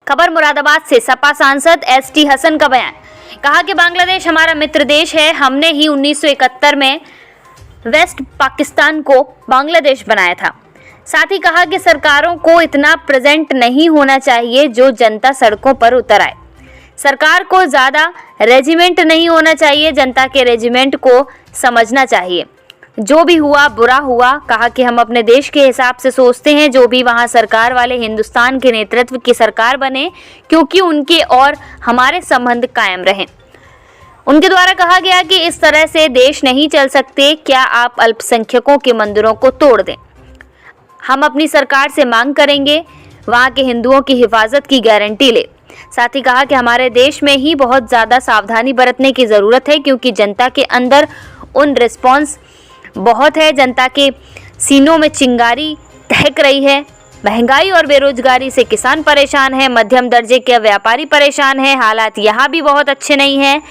खबर मुरादाबाद से सपा सांसद एसटी हसन का बयान। कहा कि बांग्लादेश हमारा मित्र देश है। हमने ही 1971 में वेस्ट पाकिस्तान को बांग्लादेश बनाया था। साथ ही कहा कि सरकारों को इतना प्रेजेंट नहीं होना चाहिए जो जनता सड़कों पर उतर आए। सरकार को ज़्यादा रेजिमेंट नहीं होना चाहिए, जनता के रेजिमेंट को समझना चाहिए। जो भी हुआ बुरा हुआ। कहा कि हम अपने देश के हिसाब से सोचते हैं, जो भी वहाँ सरकार वाले हिंदुस्तान के नेतृत्व की सरकार बने, क्योंकि उनके और हमारे संबंध कायम रहें। उनके द्वारा कहा गया कि इस तरह से देश नहीं चल सकते। क्या आप अल्पसंख्यकों के मंदिरों को तोड़ दें? हम अपनी सरकार से मांग करेंगे वहाँ के हिंदुओं की हिफाजत की गारंटी ले। साथ ही कहा कि हमारे देश में ही बहुत ज़्यादा सावधानी बरतने की ज़रूरत है, क्योंकि जनता के अंदर उन रिस्पॉन्स बहुत है। जनता के सीनों में चिंगारी दहक रही है। महंगाई और बेरोजगारी से किसान परेशान है, मध्यम दर्जे के व्यापारी परेशान है। हालात यहाँ भी बहुत अच्छे नहीं हैं।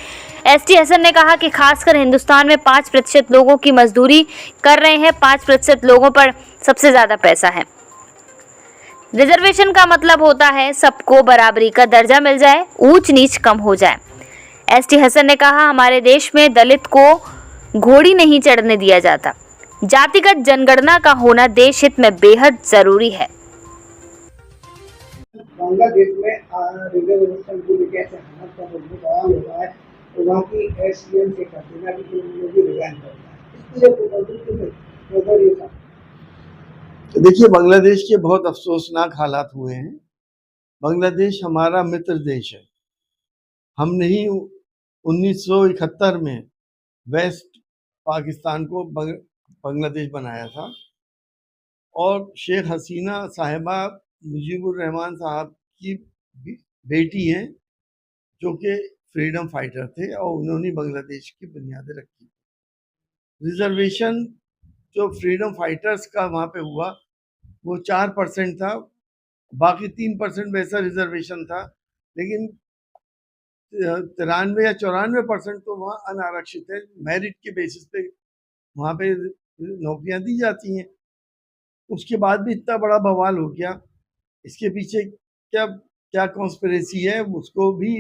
एसटी हसन ने कहा कि खासकर हिंदुस्तान में 5% लोगों की मजदूरी कर रहे हैं। 5% लोगों पर सबसे ज़्यादा पैसा है। रिजर्वेशन का मतलब होता है सबको बराबरी का दर्जा मिल जाए, ऊंच नीच कम हो जाए। एसटी हसन ने कहा हमारे देश में दलित को घोड़ी नहीं चढ़ने दिया जाता। जातिगत जनगणना का होना देश हित में बेहद जरूरी है। बांग्लादेश में रिजर्वेशन को लेकर सहमत का जो सवाल हो रहा है तो वहाँ की एसडीएम से हसीना की भी रिजाइन करना है। देखिए, बांग्लादेश के बहुत अफसोसनाक हालात हुए हैं। बांग्लादेश हमारा मित्र देश है। हमने ही 1971 में वेस्ट पाकिस्तान को बांग्लादेश बनाया था और शेख हसीना साहिबा मुजीबुर रहमान साहब की बेटी हैं, जो कि फ्रीडम फाइटर थे और उन्होंने बांग्लादेश की बुनियादें रखी। रिजर्वेशन जो फ्रीडम फाइटर्स का वहाँ पे हुआ वो 4% था, बाकी 3% वैसा रिजर्वेशन था, लेकिन 93 या 94% तो वहाँ अनारक्षित है। मेरिट के बेसिस पे वहाँ पे नौकरियां दी जाती हैं। उसके बाद भी इतना बड़ा बवाल हो गया। इसके पीछे क्या क्या कॉन्स्पिरेसी है, उसको भी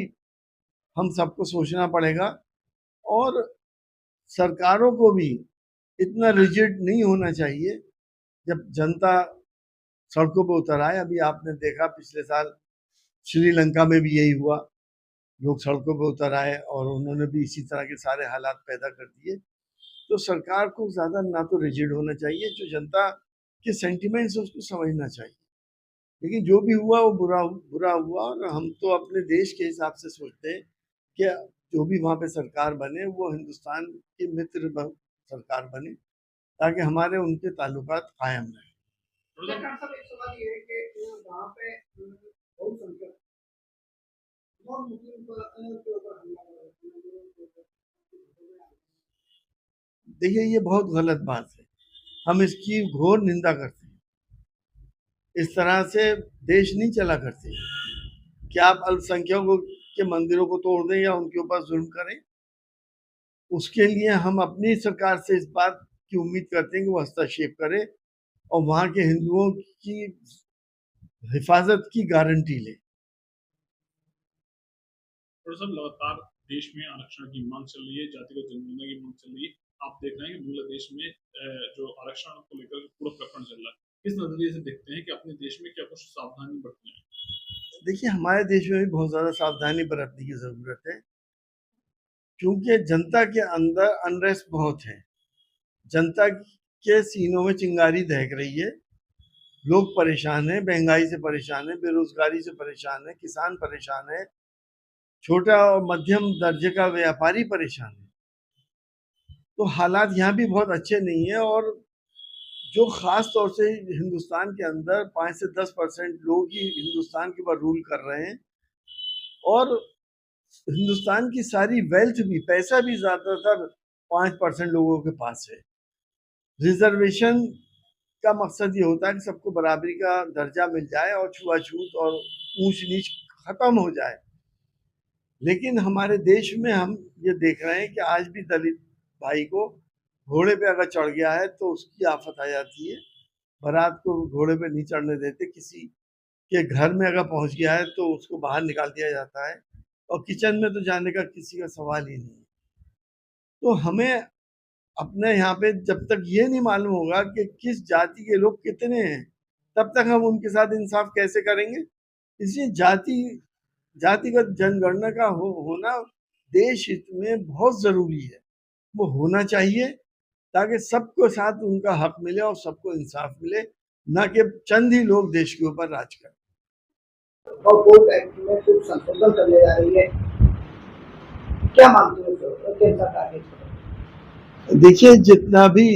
हम सबको सोचना पड़ेगा और सरकारों को भी इतना रिजिड नहीं होना चाहिए। जब जनता सड़कों पर उतर आए, अभी आपने देखा पिछले साल श्रीलंका में भी यही हुआ, लोग सड़कों पर उतर आए और उन्होंने भी इसी तरह के सारे हालात पैदा कर दिए। तो सरकार को ज़्यादा ना तो रिजिड होना चाहिए, जो जनता के सेंटिमेंट्स है उसको समझना चाहिए। लेकिन जो भी हुआ वो बुरा हुआ और हम तो अपने देश के हिसाब से सोचते हैं कि जो भी वहाँ पे सरकार बने वो हिंदुस्तान के मित्र सरकार बने, ताकि हमारे उनके ताल्लुकात कायम रहें। देखिए, ये बहुत गलत बात है। हम इसकी घोर निंदा करते हैं। इस तरह से देश नहीं चला करते। क्या आप अल्पसंख्यकों के मंदिरों को तोड़ दें या उनके ऊपर जुल्म करें? उसके लिए हम अपनी सरकार से इस बात की उम्मीद करते हैं कि वो हस्तक्षेप करे और वहाँ के हिंदुओं की हिफाजत की गारंटी ले। लगातार देश में आरक्षण की मांग चल रही है, जातिगत जनगणना की मांग चल रही है। आप देख रहे हैं कि बांग्लादेश में जो आरक्षण को लेकर पूरा प्रकरण चल रहा है, किस नजरिए से देखते हैं कि अपने देश में क्या कुछ सावधानी बरतनी है? देखिए, हमारे देश में भी बहुत ज्यादा सावधानी बरतने की जरूरत है, क्योंकि जनता के अंदर अनरेस्ट बहुत है। जनता के सीनों में चिंगारी दहक रही है। लोग परेशान हैं, महंगाई से परेशान है, बेरोजगारी से परेशान है, किसान परेशान है, छोटा और मध्यम दर्जे का व्यापारी परेशान है। तो हालात यहाँ भी बहुत अच्छे नहीं है और जो खास तौर से हिंदुस्तान के अंदर 5 से 10% लोग ही हिंदुस्तान के ऊपर रूल कर रहे हैं और हिंदुस्तान की सारी वेल्थ भी, पैसा भी ज्यादातर 5% लोगों के पास है। रिजर्वेशन का मकसद ये होता है कि सबको बराबरी का दर्जा मिल जाए और छुआछूत और ऊंच नीच खत्म हो जाए। लेकिन हमारे देश में हम ये देख रहे हैं कि आज भी दलित भाई को घोड़े पे अगर चढ़ गया है तो उसकी आफत आ जाती है। बारात को घोड़े पे नहीं चढ़ने देते, किसी कि घर में अगर पहुंच गया है तो उसको बाहर निकाल दिया जाता है और किचन में तो जाने का किसी का सवाल ही नहीं। तो हमें अपने यहाँ पे जब तक ये नहीं मालूम होगा कि किस जाति के लोग कितने हैं, तब तक हम उनके साथ इंसाफ कैसे करेंगे। इसलिए जातिगत जनगणना का होना देश हित में बहुत जरूरी है। वो होना चाहिए ताकि सबको साथ उनका हक मिले और सबको इंसाफ मिले, ना कि चंद ही लोग देश के ऊपर राज करें। और कोर्ट एक्ट में कुछ संशोधन करने जा रही है, क्या मानते हो केंद्र सरकार के? देखिए, जितना भी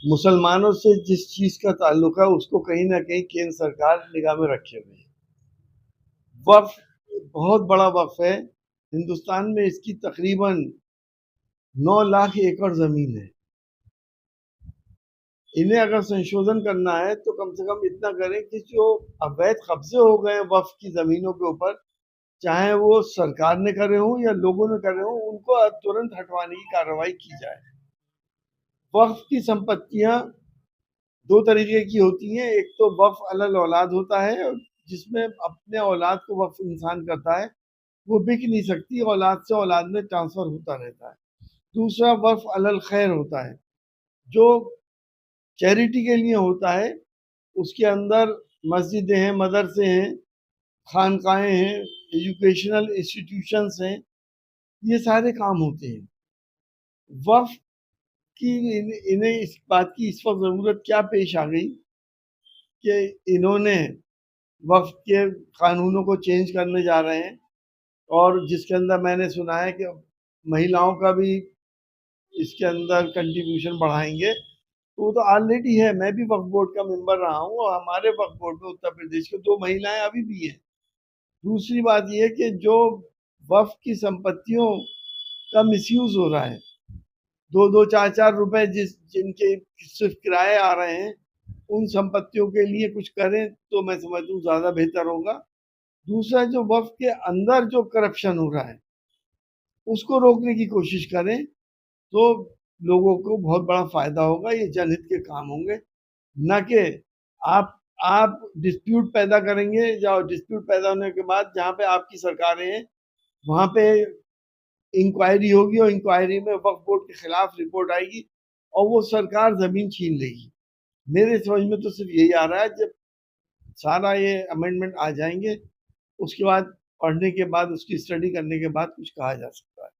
मुसलमानों से जिस चीज का ताल्लुक है उसको कहीं ना कहीं केंद्र सरकार निगाह में रखे हुए है। वक्फ बहुत बड़ा वक्फ है, हिंदुस्तान में इसकी तकरीबन 9 लाख एकड़ जमीन है। इन्हें अगर संशोधन करना है तो कम से कम इतना करें कि जो अवैध कब्जे हो गए वक्फ की जमीनों के ऊपर, चाहे वो सरकार ने करे हों या लोगों ने करे हों, उनको तुरंत हटवाने की कार्रवाई की जाए। वक्फ की संपत्तियां दो तरीके की होती हैं, एक तो वक्फ अलल औलाद होता है जिसमें अपने औलाद को वक्फ इंसान करता है, वो बिक नहीं सकती, औलाद से औलाद में ट्रांसफर होता रहता है। दूसरा वक्फ अलल खैर होता है जो चैरिटी के लिए होता है, उसके अंदर मस्जिदें हैं, मदरसे हैं, खानकाएं हैं, एजुकेशनल इंस्टीट्यूशंस हैं, ये सारे काम होते हैं। वक्फ कि इन्हें इस बात की इस वक्त ज़रूरत क्या पेश आ गई कि इन्होंने वक्फ के कानूनों को चेंज करने जा रहे हैं, और जिसके अंदर मैंने सुना है कि महिलाओं का भी इसके अंदर कंट्रीब्यूशन बढ़ाएंगे। तो वो तो ऑलरेडी है, मैं भी वक्फ बोर्ड का मेंबर रहा हूँ और हमारे वक्फ बोर्ड में उत्तर प्रदेश के 2 महिलाएं अभी भी हैं। दूसरी बात ये है कि जो वक्फ की संपत्तियों का मिसयूज हो रहा है, 2-2, 4-4 रुपए जिनके सिर्फ किराए आ रहे हैं, उन संपत्तियों के लिए कुछ करें तो मैं समझता हूँ ज़्यादा बेहतर होगा। दूसरा, जो वक्फ के अंदर जो करप्शन हो रहा है उसको रोकने की कोशिश करें तो लोगों को बहुत बड़ा फायदा होगा, ये जनहित के काम होंगे। ना कि आप डिस्प्यूट पैदा करेंगे, या डिस्प्यूट पैदा होने के बाद जहाँ पे आपकी सरकारें हैं वहाँ पे इंक्वायरी होगी और इंक्वायरी में वक्फ बोर्ड के खिलाफ रिपोर्ट आएगी और वो सरकार जमीन छीन लेगी। मेरे समझ में तो सिर्फ यही आ रहा है, जब सारा ये अमेंडमेंट आ जाएंगे उसके बाद पढ़ने के बाद, उसकी स्टडी करने के बाद कुछ कहा जा सकता है।